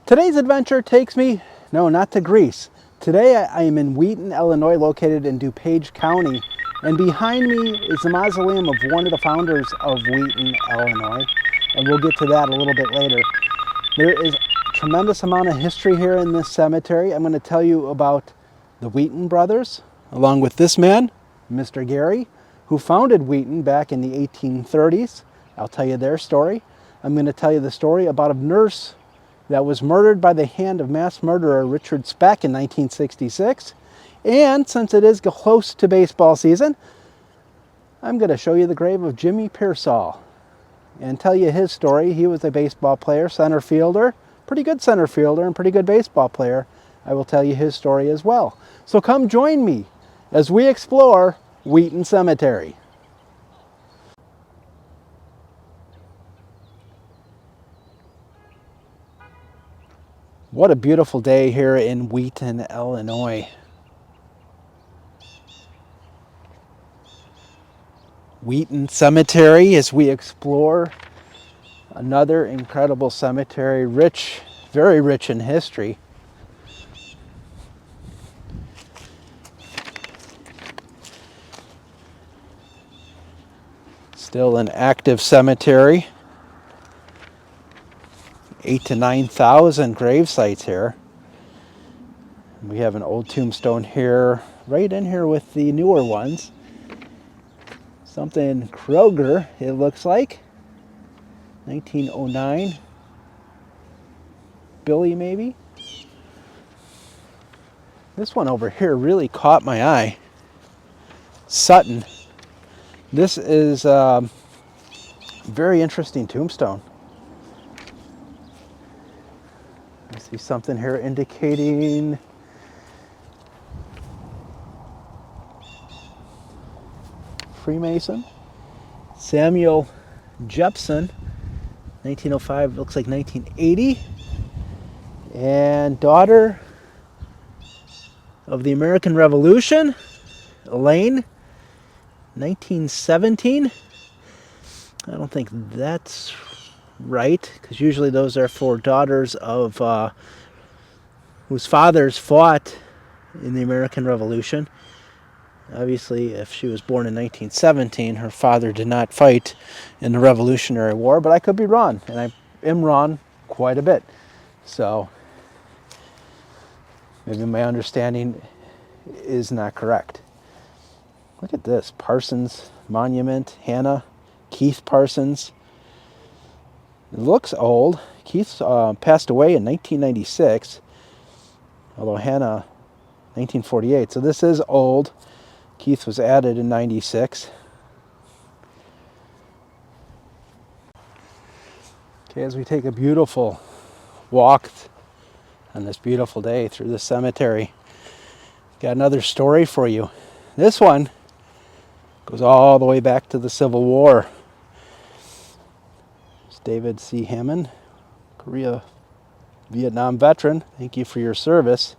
Today's adventure takes me, no, not to Greece. Today I am in Wheaton, Illinois, located in DuPage County. And behind me is the mausoleum of one of the founders of Wheaton, Illinois. And we'll get to that a little bit later. There is a tremendous amount of history here in this cemetery. I'm going to tell you about the Wheaten Brothers, along with this man, Mr. Gary, who founded Wheaton back in the 1830s. I'll tell you their story. I'm going to tell you the story about a nurse that was murdered by the hand of mass murderer Richard Speck in 1966. And since it is close to baseball season, I'm going to show you the grave of Jimmy Piersall and tell you his story. He was a baseball player, center fielder, pretty good center fielder and pretty good baseball player. I will tell you his story as well. So come join me as we explore Wheaton Cemetery. What a beautiful day here in Wheaton, Illinois. Wheaton Cemetery as we explore another incredible cemetery, rich, very rich in history. Still an active cemetery. 8,000 to 9,000 grave sites here. We have an old tombstone here, right in here with the newer ones. Something Kroger, it looks like. 1909. Billy, maybe. This one over here really caught my eye. Sutton. This is a very interesting tombstone. I see something here indicating Freemason. Samuel Jepson, 1905, looks like 1980. And daughter of the American Revolution, Elaine, 1917. I don't think that's right, because usually those are for daughters of whose fathers fought in the American Revolution. Obviously, if she was born in 1917, her father did not fight in the Revolutionary War, but I could be wrong, and I am wrong quite a bit. So maybe my understanding is not correct. Look at this, Parsons Monument, Hannah, Keith Parsons. It looks old. Keith passed away in 1996, although Hannah, 1948. So this is old. Keith was added in 96. Okay, as we take a beautiful walk on this beautiful day through the cemetery, got another story for you. This one goes all the way back to the Civil War. David C. Hammond, Korea, Vietnam veteran. Thank you for your service.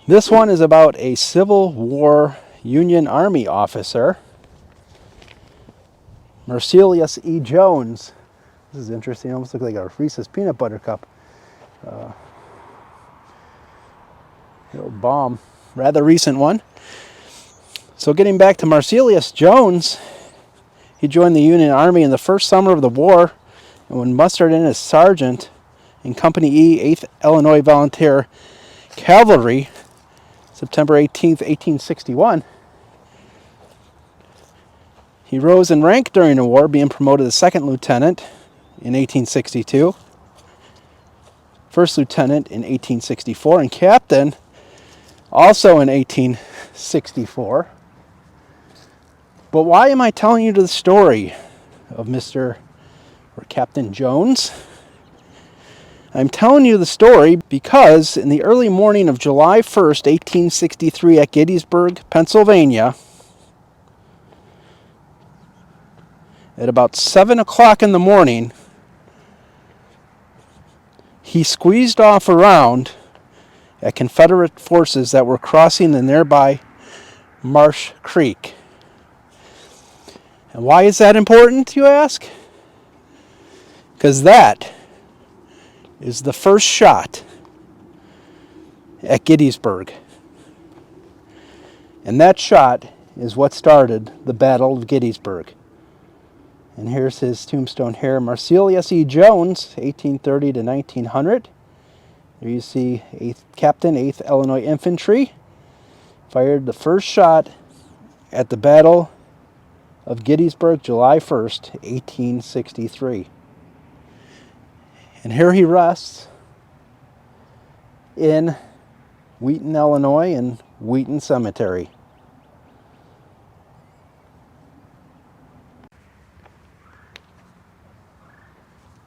This one is about a Civil War Union Army officer, Mercelius E. Jones. This is interesting. Almost looks like a Reese's peanut butter cup. Little bomb. Rather recent one. So getting back to Mercelius Jones, he joined the Union Army in the first summer of the war and was mustered in as sergeant in Company E, 8th Illinois Volunteer Cavalry, September 18th, 1861. He rose in rank during the war, being promoted to second lieutenant in 1862, first lieutenant in 1864, and captain also in 1864. But why am I telling you the story of Mr. or Captain Jones? I'm telling you the story because in the early morning of July 1st, 1863 at Gettysburg, Pennsylvania, at about 7 o'clock in the morning, he squeezed off around at Confederate forces that were crossing the nearby Marsh Creek. And why is that important, you ask? because that is the first shot at Gettysburg. And that shot is what started the Battle of Gettysburg. And here's his tombstone here. Marcellus E. Jones, 1830 to 1900. There you see 8th Captain, 8th Illinois Infantry, fired the first shot at the Battle of Gettysburg, July 1st, 1863. And here he rests in Wheaton, Illinois, in Wheaton Cemetery.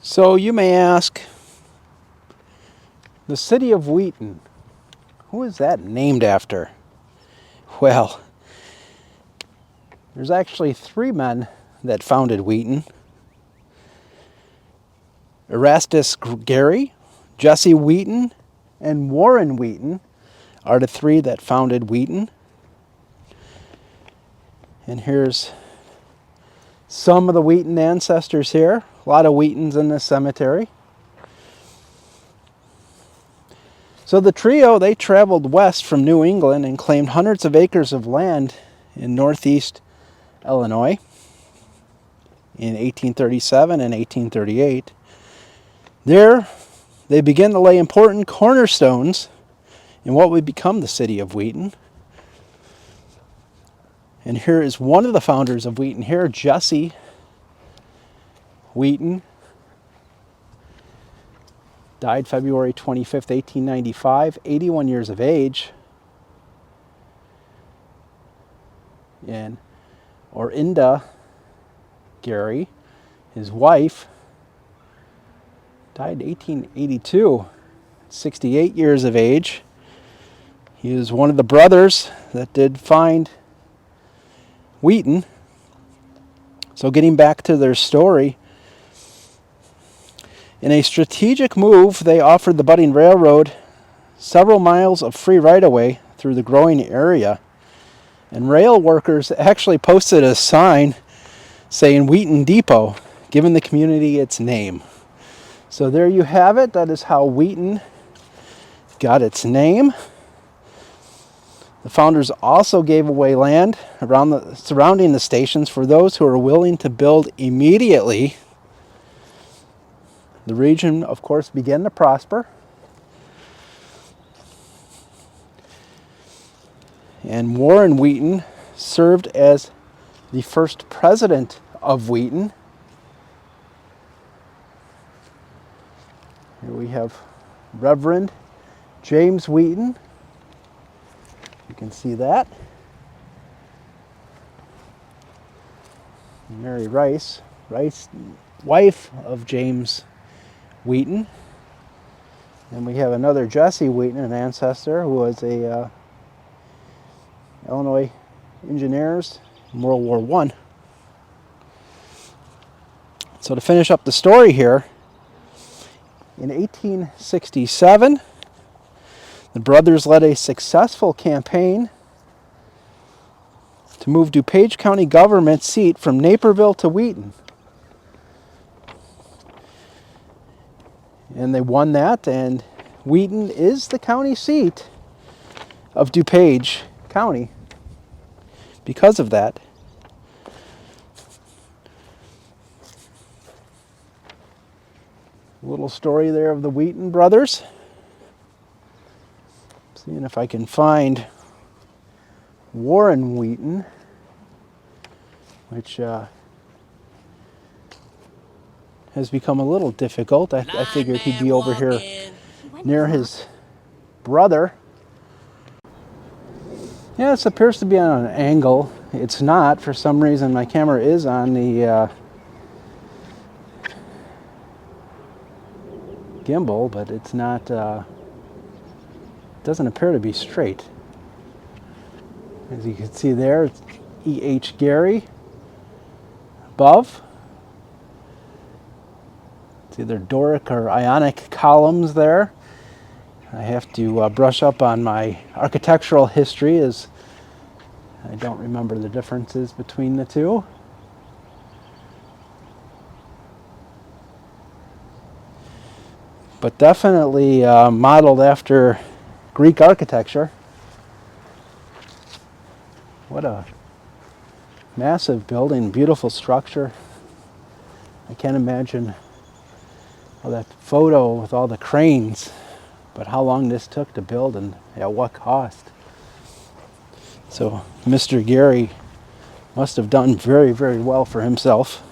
So you may ask, the City of Wheaton, who is that named after? Well, there's actually 3 men that founded Wheaton. Erastus Gary, Jesse Wheaton, and Warren Wheaton are the 3 that founded Wheaton. And here's some of the Wheaton ancestors here. A lot of Wheatons in this cemetery. So the trio, they traveled west from New England and claimed hundreds of acres of land in northeast Illinois in 1837 and 1838. There, they began to lay important cornerstones in what would become the city of Wheaton. And here is one of the founders of Wheaton here, Jesse Wheaton. Died February 25th, 1895, 81 years of age. And Orinda Gary, his wife, died 1882, 68 years of age. He was one of the brothers that did find Wheaton. So getting back to their story, in a strategic move, they offered the budding railroad several miles of free right-of-way through the growing area. And rail workers actually posted a sign saying Wheaton Depot, giving the community its name. So there you have it. That is how Wheaton got its name. The founders also gave away land surrounding the stations for those who are willing to build immediately. The region, of course, began to prosper. And Warren Wheaton served as the first president of Wheaton. Here we have Reverend James Wheaton. You can see that. Mary Rice, wife of James Wheaton. And we have another Jesse Wheaton, an ancestor who was a Illinois engineers in World War I. So to finish up the story here, in 1867, the brothers led a successful campaign to move DuPage County government seat from Naperville to Wheaton. And they won that, and Wheaton is the county seat of DuPage County because of that. A little story there of the Wheaton brothers. Seeing if I can find Warren Wheaton, which has become a little difficult. I figured he'd be over here near his brother. Yeah, this appears to be on an angle. It's not. For some reason, my camera is on the gimbal, but it's not, doesn't appear to be straight. As you can see there, it's E.H. Gary above. It's either Doric or Ionic columns there. I have to brush up on my architectural history, as I don't remember the differences between the two. but definitely modeled after Greek architecture. What a massive building, beautiful structure. I can't imagine that photo with all the cranes, but how long this took to build and at what cost. So Mr. Gary must have done very, very well for himself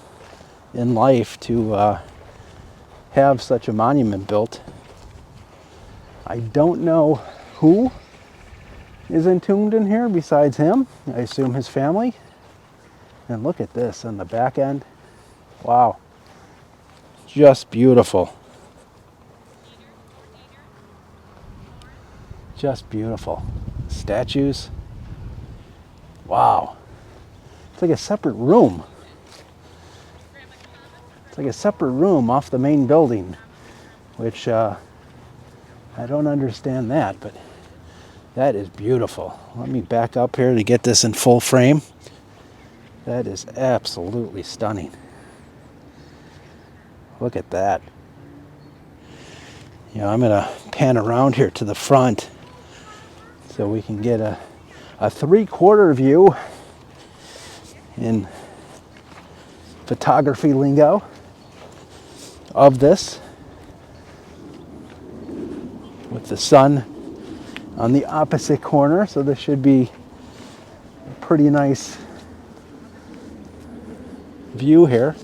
in life to have such a monument built. I don't know who is entombed in here besides him. I assume his family. And look at this on the back end. Wow. Just beautiful. Just beautiful. Statues. Wow. It's like a separate room. It's like a separate room off the main building, which I don't understand that, but that is beautiful. Let me back up here to get this in full frame. That is absolutely stunning. Look at that. You know, I'm going to pan around here to the front so we can get a 3/4 view in photography lingo of this, with the sun on the opposite corner. So this should be a pretty nice view here.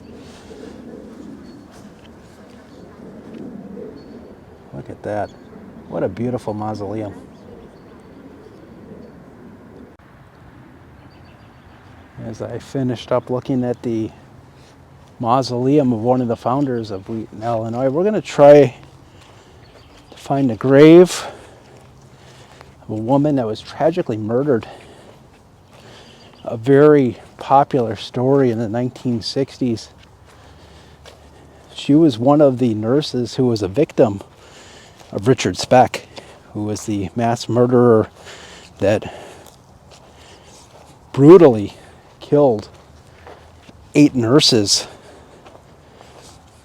Look at that. What a beautiful mausoleum. As I finished up looking at the mausoleum of one of the founders of Wheaton, Illinois, we're going to try to find a grave of a woman that was tragically murdered. A very popular story in the 1960s. She was one of the nurses who was a victim of Richard Speck, who was the mass murderer that brutally killed 8 nurses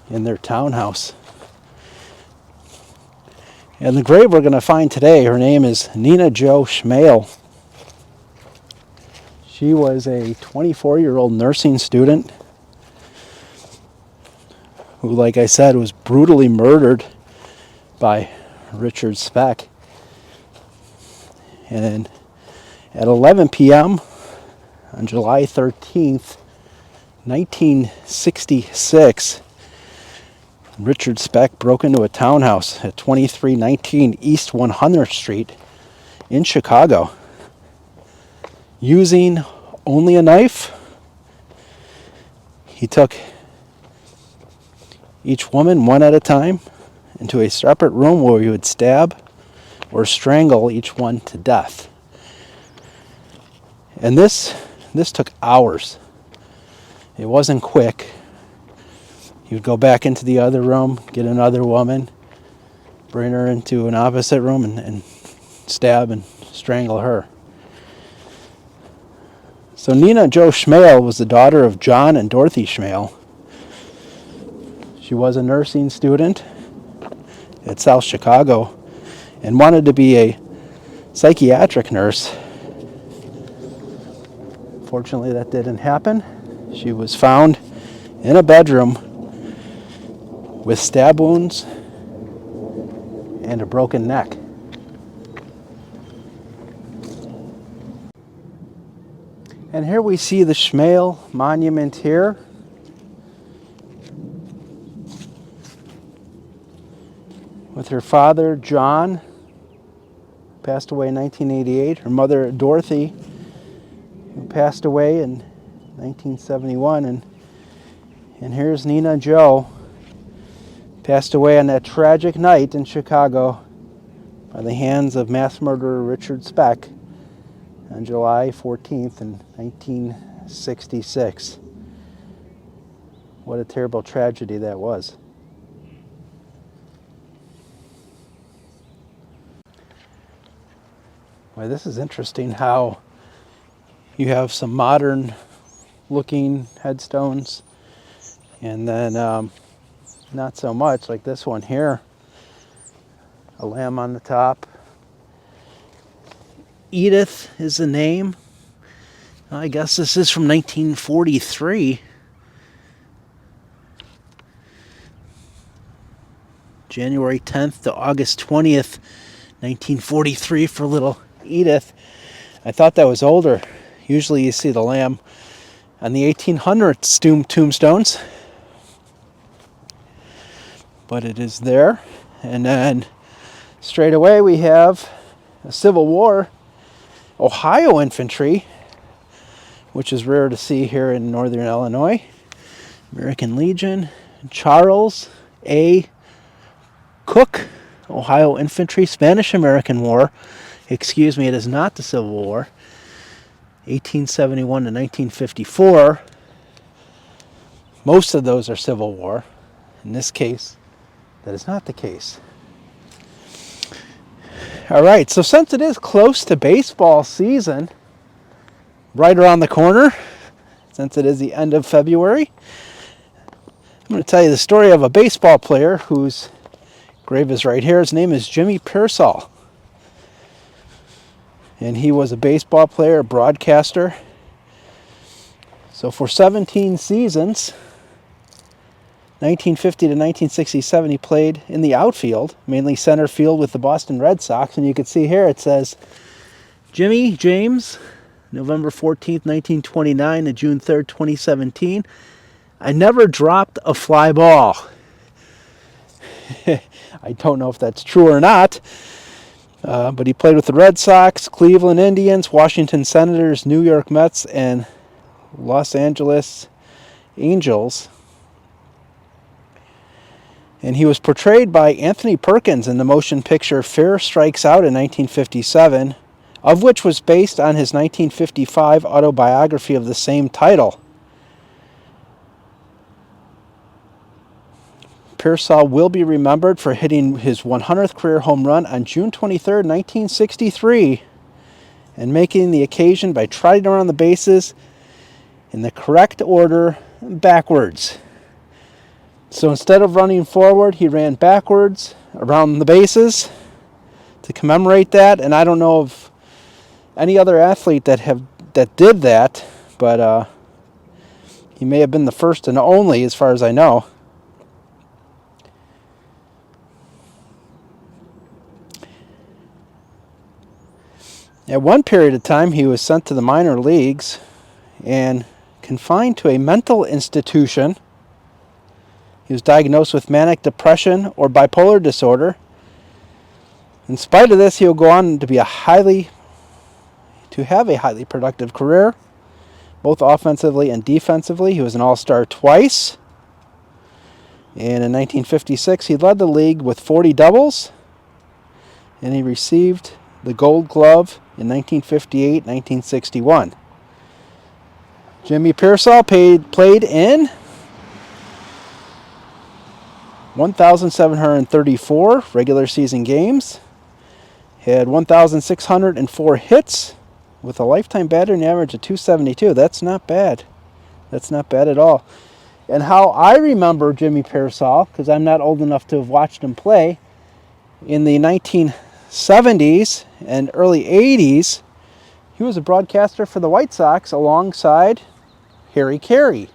in their townhouse. And the grave we're going to find today, her name is Nina Joe Schma. She was a 24-year-old nursing student who, like I said, was brutally murdered by Richard Speck. And at 11 p.m. on July 13th, 1966, Richard Speck broke into a townhouse at 2319 East 100th Street in Chicago. Using only a knife, he took each woman one at a time into a separate room where he would stab or strangle each one to death. And this took hours. It wasn't quick. He would go back into the other room, get another woman, bring her into an opposite room and stab and strangle her. So Nina Joe Schma was the daughter of John and Dorothy Schma. She was a nursing student at South Chicago and wanted to be a psychiatric nurse. Fortunately, that didn't happen. She was found in a bedroom with stab wounds and a broken neck. And here we see the Schma Monument here. With her father, John, passed away in 1988. Her mother, Dorothy, who passed away in 1971. And here's Nina Joe, passed away on that tragic night in Chicago by the hands of mass murderer Richard Speck on July 14th in 1966. What a terrible tragedy that was. Well, this is interesting how you have some modern looking headstones and then not so much, like this one here. A lamb on the top. Edith is the name. I guess this is from 1943. January 10th to August 20th, 1943 for little Edith. I thought that was older. Usually you see the lamb on the 1800s tombstones. But it is there. And then straight away we have a Civil War Ohio infantry, which is rare to see here in northern Illinois. American Legion, Charles A. Cook, Ohio Infantry, Spanish-American War. Excuse me, it is not the Civil War. 1871 to 1954. Most of those are Civil War. In this case, that is not the case. All right, so since it is close to baseball season, right around the corner, since it is the end of February, I'm going to tell you the story of a baseball player whose grave is right here. His name is Jimmy Piersall. And he was a baseball player, a broadcaster. So for 17 seasons, 1950 to 1967, he played in the outfield, mainly center field with the Boston Red Sox. And you can see here it says, Jimmy James, November 14th, 1929 to June 3rd, 2017. I never dropped a fly ball. I don't know if that's true or not. But he played with the Red Sox, Cleveland Indians, Washington Senators, New York Mets, and Los Angeles Angels. And he was portrayed by Anthony Perkins in the motion picture Fair Strikes Out in 1957, of which was based on his 1955 autobiography of the same title. Piersall will be remembered for hitting his 100th career home run on June 23, 1963, and making the occasion by trotting around the bases in the correct order backwards. So instead of running forward, he ran backwards around the bases to commemorate that. And I don't know of any other athlete that did that, but he may have been the first and only, as far as I know. At one period of time, he was sent to the minor leagues and confined to a mental institution. He was diagnosed with manic depression or bipolar disorder. In spite of this, he will go on to have a highly productive career, both offensively and defensively. He was an all-star twice. And in 1956, he led the league with 40 doubles, and he received the Gold Glove in 1958, 1961. Jimmy Piersall played in 1,734 regular season games, had 1,604 hits with a lifetime batting average of .272. That's not bad. That's not bad at all. And how I remember Jimmy Piersall, because I'm not old enough to have watched him play, in the 1970s and early 80s, he was a broadcaster for the White Sox alongside Harry Carey.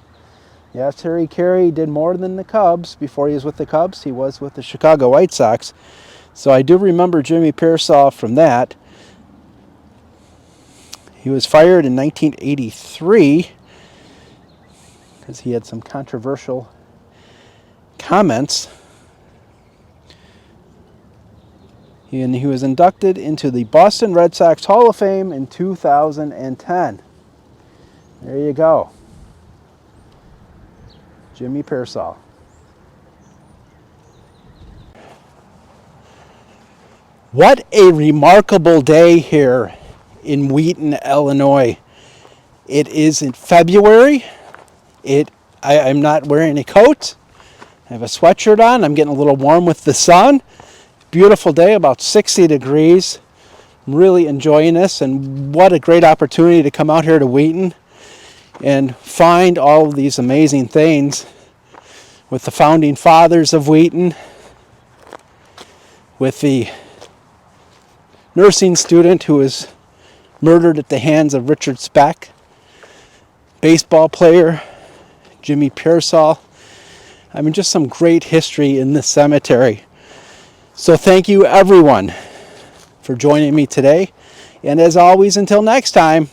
Yes, Harry Carey did more than the Cubs. Before he was with the Cubs, he was with the Chicago White Sox. So I do remember Jimmy Piersall from that. He was fired in 1983 because he had some controversial comments. And he was inducted into the Boston Red Sox Hall of Fame in 2010. There you go. Jimmy Piersall. What a remarkable day here in Wheaton, Illinois. It is in February. I'm not wearing a coat. I have a sweatshirt on. I'm getting a little warm with the sun. Beautiful day, about 60 degrees. I'm really enjoying this, and what a great opportunity to come out here to Wheaton and find all of these amazing things with the founding fathers of Wheaton, with the nursing student who was murdered at the hands of Richard Speck, baseball player Jimmy Piersall. I mean, just some great history in this cemetery. So thank you everyone for joining me today. And as always, until next time,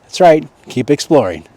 that's right, keep exploring.